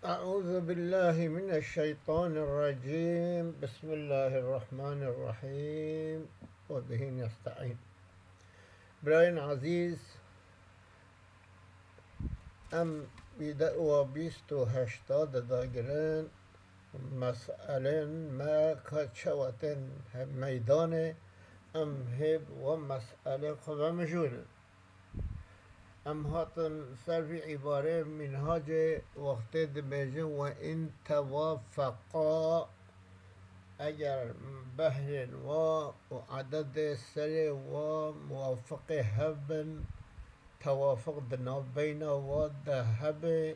أعوذ بالله من الشيطان الرجيم. بسم الله الرحمن الرحیم و به نستعین. برایان عزیز، ام بیده و بیست و هشتاد داگرن مسئله ما کچوتن میدان ام هب و مسئله خواه مجونه ام هاتن صرف عباره منهاج وقت دمیجه و این توافقا اگر بهر و عدد سر و موافق هبن توافق دنا بین و هب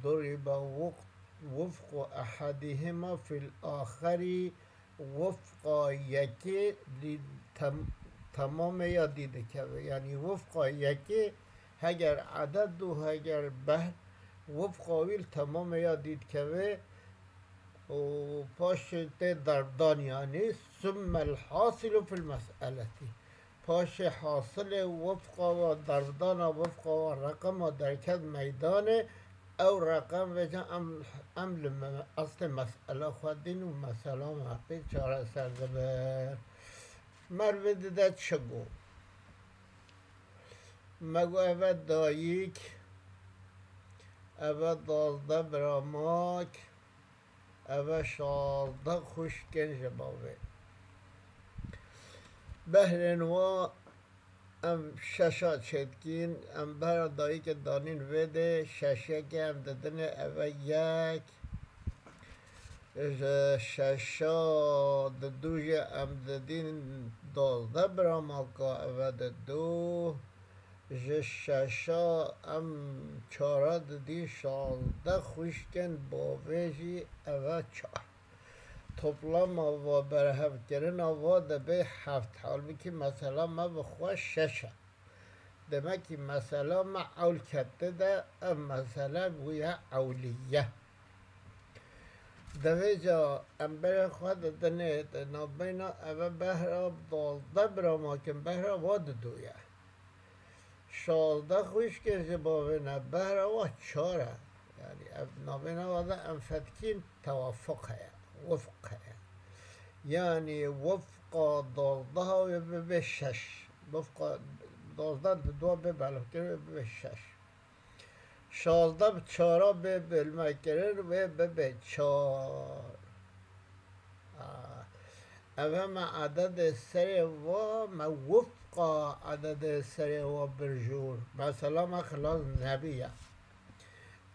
ضرب وفق احدهما في الآخر وفق یکی تمام یا دیده که یعنی وفق یکی اگر عدد و اگر بهر وفق ویل تمام یا دید که و پاشت دردان یعنی ثم الحاصل في المسئله پاش حاصل وفق و دردان وفق و رقم و درکت میدان او رقم وجه اصل مسئله خودین و مسئله محبه چاره سرده بر مروده ده چگو مگو اوه داییک اوه دازده براماک اوه شازده خوشکن جباوه بهرن و ام ششا چتکین ام برا دایی که دانین وده ششه که ام ددن اوه یک ششا ددوش ام ددین دازده براماکا اوه ددو ششا ام چارا ددی شازده خوشکن باویجی اوه چار toplam و برهفت کردن و به هفت حال بکی مثلا ما بخواه ششه demek ki mesela ma aul kette de mesela bu ya auliye deveca embere خود دنه نابینا اوه بهراب دازده براماکن بهراب واد دویه شازده خوش که جبابه نه بهراب و چاره یعنی نابینا واده انفتکین توافق هیا وفق هیا یعنی وفق دازده و به شش وفق دازده دو به بلوکر به شش شازده به چارا به بلمکرر و به چار اوه عدد سر و وفق عدد سر و برجور مثلا ما خلاص نبیه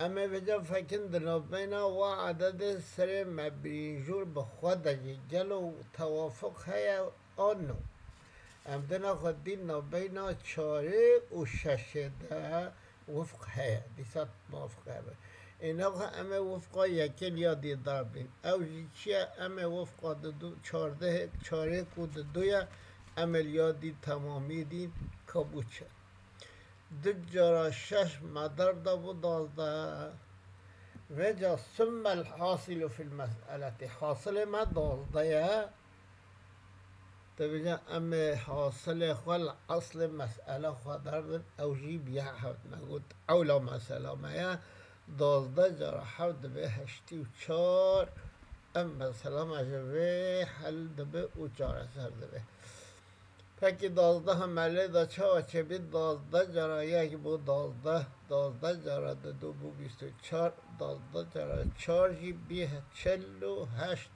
اما وجه فکن دنابینا و عدد سر مبریجور به خود جلو توافق هیا آنو ام دنا خود دین نابینا چاره و ششده وفق هیا دیسات موافق هیا اینا خود اما وفقا یکل یا دیدار بین او چیه اما وفقا دو چاره کود دویا عمل یادی تمامی دین کبوچه دو جارا شش مدر دا و دازده وجا ثم الحاصل في المسألة حاصل ما دازده تبجا اما حاصل خوال اصل مسئله خواه دردن او جیب یه حفت نگود اولا مسئله ما دازده جارا حفت به هشتی و چار ام مسئله ما جوه حل دبه و چاره سر دبه پکی دازده هم مله دا چه و چه بید دازده جارا یک بو دازده جارا دو بو بیست و چار دازده جارا چار جی بیه چل و هشت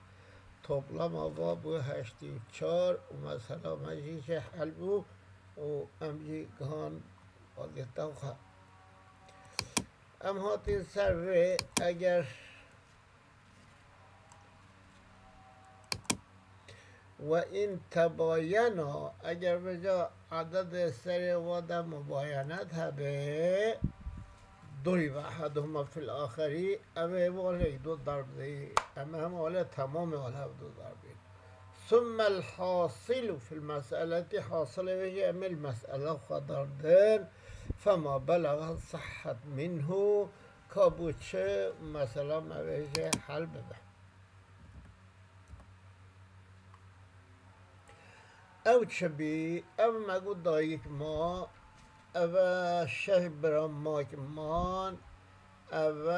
toplam hava bu 84 و مثلا مجیش حل بو و امجی گهان آگهتا خواه ام هاتی سر اگر و این تباینا اگر بجا عدد سر وادا مباینت هبه ضرب احدهما في الاخری اما واله دو ضرب دی اما هم واله تمام واله دو ضربين ثم الحاصل في المسألة حاصل به اما المسألة خضردن فما بلغ صحت منه کابوچه مثلا موجه حل بده او چبی او مگو دایک ما او شه براماک مان او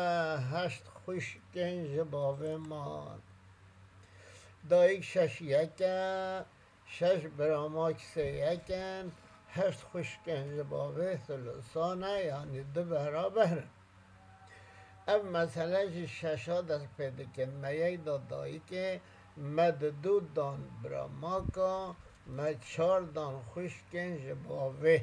هشت خوش گنج باوه مان دایک شش یکن شش براماک سه یکن هشت خوش گنج باوه ثلثانه یعنی دو برابر اب مسئله ششا دست پیدا کن میگ دایی که مد دو دان براماکا مد چار دان خوش گنج باوه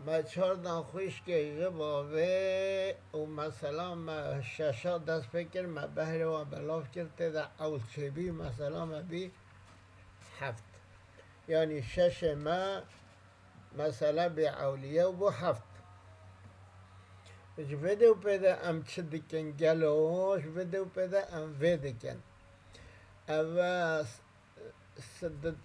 ما چهار دان خوش که باوه و مثلا ما ششا دست فکر ما بهره و بلاف کرده در اول چه بی مثلا ما بی هفت یعنی شش ما مثلا بی اولیه و بو هفت ویدیو پیدا ام چه دکن گلوش ویدیو پیدا ام ویدکن اول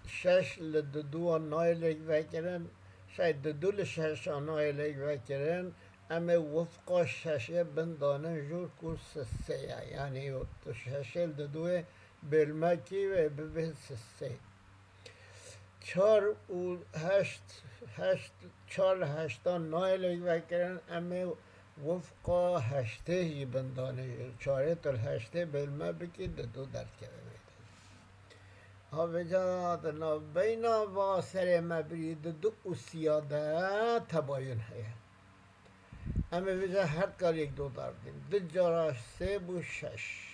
شش لدو نای لگ وکرن شاید دول شش آنهای لیگ وکرن اما وفقا ششه بندانه جور کل سسه یعنی ششه دو بلمکی و ببه سسه چار و چار هشتان نای لیگ وکرن اما وفقا هشته هی بندانه جور چاره تل هشته بلمه بکی دو درد کرده هاوجادنا بینا و سر مبرید دو اسیاده تباین هیا اما وجه هر کار یک دو داردیم دو جاراش سه بو شش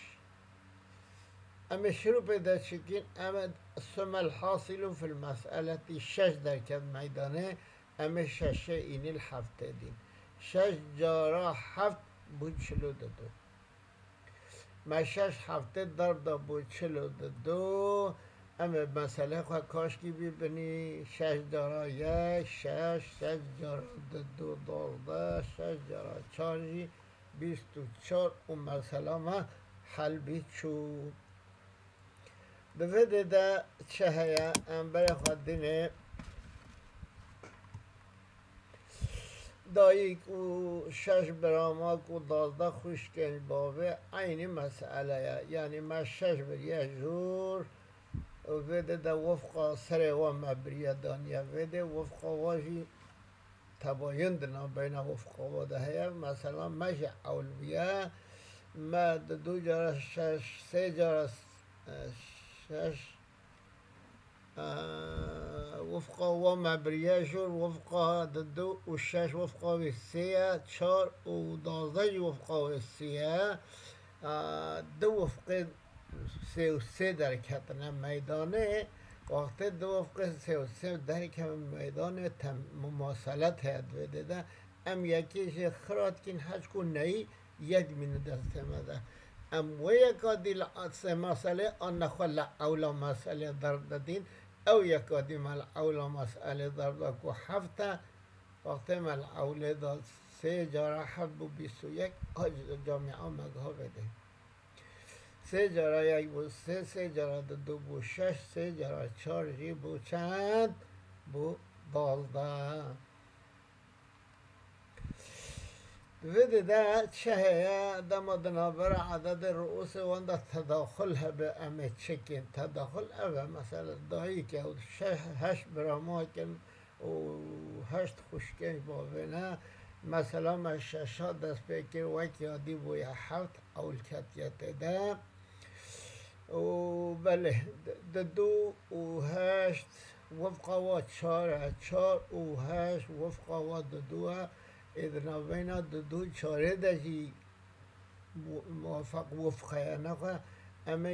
اما شروع پیدا چکین اما ثم الحاصل فی المسئله شش در کد میدانه اما ششه اینی الهفته دین شش جارا هفت بو چلو دو ما شش هفته ضرب دا بو چلو دو اما مسئله خواه کاش کی ببینی شش جارا یک شش جارا دو دارده شش جارا چاری 24 و مسئله ما حل بی چو دویده ده چه هیا ام برای خود دینه دایک و شش براماک و 12 خوشگنج باوه عینی مسئله یعنی ما شش بریه جور وده ده وفق سر و مبریه دانیه وده وفق واجی تباین دنا بین وفق و ده هیا مثلا مجه اولویه ما دو جارا شش سه جارا شش وفق و مبریه شور وفق دو و شش وفق و سه چار و 12 وفق و سه دو وفق سه و سه در کتن میدانه وقتی دو وفق سه و سه در کتن میدانه مماثلت هید ویده ام یکیش خراد کن هج کن نهی یک من دست مده ام و یکا دیل سه مسئله آن نخواه اولا مسئله در دادین او یکا دی مل اولا مسئله در دا که هفته وقتی مل اوله دا سه جارا هفت و 21 جامعه مگه بده سه جارا یک بو سه جارا دو بو شش سه جارا چار جی بو چند بو 12 وده ده چه هیا دم دنابر عدد رؤوس وانده تداخل به امه چکین تداخل اوه مثلا دایی که هشت براماکن و هشت خوشکش باوینه مثلا ما ششا دست پیکر وکی آدی بوی هفت اول کتیت ده و بله دو و هشت وفقا و چار و هشت وفقا و دوه ادنا بینا دو چاره دجی موافق وفقه نخواه اما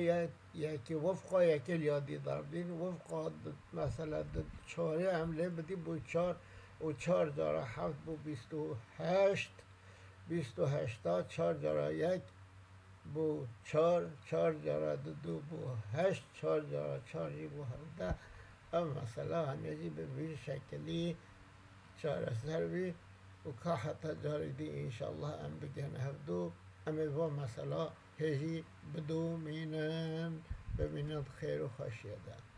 یکی وفقه یکی لیادی داربین وفقه مثلا چاره عمله بدی بو چار و چار جارا هفت بو 28 28 چار جارا یک بو چار جارا دو بو 8 چار جارا چاری بو 17 اما مثلا همیجی به بیر شکلی چاره سر بی و که حتی جاری دی انشاءالله ام بگن هفدو اما با مسئله هجی بدو مینن ببینند خیر و خاشیه ده